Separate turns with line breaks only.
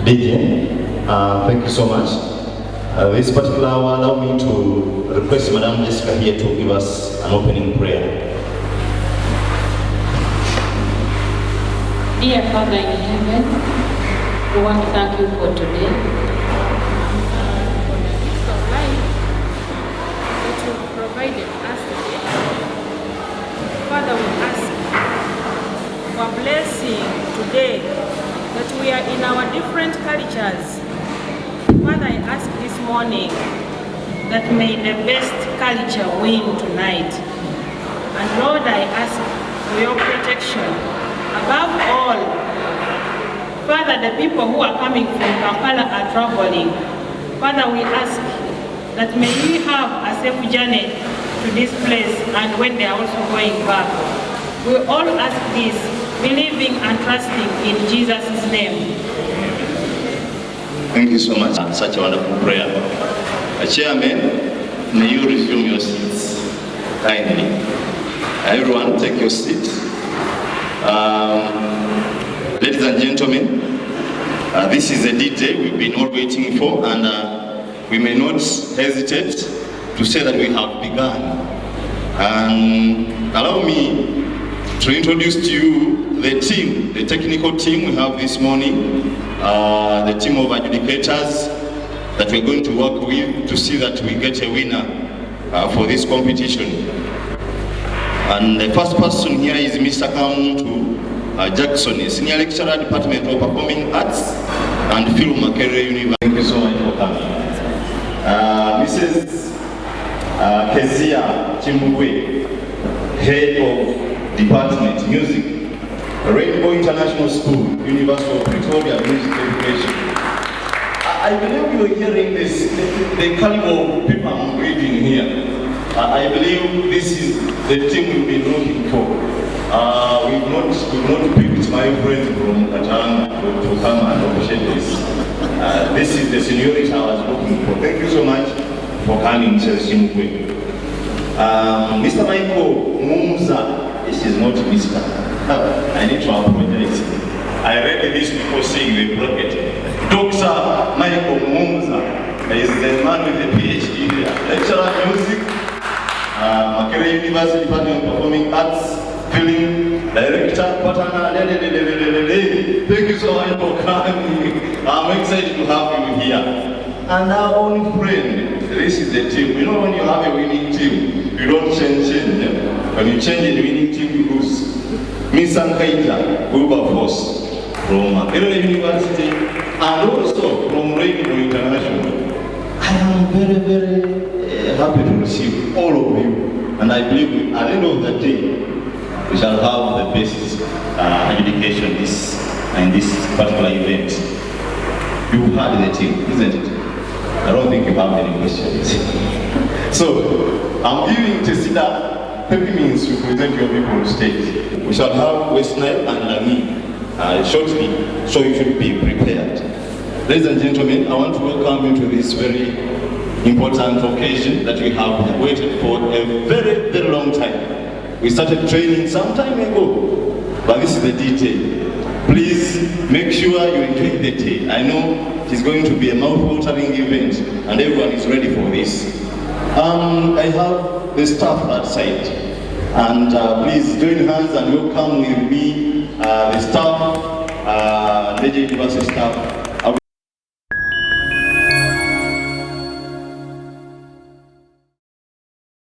Ndejje, thank you so much. This particular hour, allow me to request Madam Jessica here to give us an opening prayer.
Dear Father in heaven, we want to thank you for today. For the gift of life that you provided us today. Father, we ask for blessing today that we are in our different cultures. Father, I ask this morning that may the best culture win tonight. And Lord, I ask for your protection. Above all, Father, the people who are coming from Kampala are traveling. Father, we ask that may we have a safe journey to this place and when they are also going back. We all ask this, believing and trusting in Jesus' name.
Thank you so much. Such a wonderful prayer. Chairman, may you resume your seats kindly. Everyone, take your seat. Ladies and gentlemen, this is a D-Day we've been all waiting for, and we may not hesitate to say that we have begun. And allow me to introduce to you the team, the technical team we have this morning, the team of adjudicators that we're going to work with to see that we get a winner for this competition. And the first person here is Mr. Kamuntu Jackson, Senior Lecturer, Department of Performing Arts and Film, Makerere University. Thank you so much for coming. Mrs. Kezia Chimbwe, Head of Department, Music, Rainbow International School, University of Pretoria, Music Education. I believe you are hearing this, the caliber of people I'm reading here. I believe this is the team we've been looking for. We've not picked my friend from Katanga to come and appreciate this. This is the seniority I was looking for. Thank you so much for coming, Mr. Simukwe. Mr. Michael Mumza, this is not Mr. I need to apologize. I read this before seeing the bracket. Dr. Michael Mumza is the man with the PhD here. Lecturer of Music, Makerere University Department of Performing Arts, Film, Director, Partner. Thank you so much for coming. I'm excited to have you here. And our own friend, this is the team. You know when you have a winning team, you don't change. When you change the winning team, you lose. Miss Ankaita, Wilberforce, from Makerere University, and also from Rainbow International. I am very, very happy to receive all of you. And I believe at the end of the day, we shall have the best education in this particular event. You had the team, isn't it? I don't think you have any questions. So, I'm giving Tesida 30 minutes to present your people on stage. We shall have West Nile and Lami shortly, so you should be prepared. Ladies and gentlemen, I want to welcome you to this very important occasion that we have waited for a very, very long time. We started training some time ago, but this is the D-Day. Please make sure you enjoy the day. I know it's going to be a mouth-watering event, and everyone is ready for this. I have the staff outside, and please join hands and welcome with me the staff, Ndejje University staff.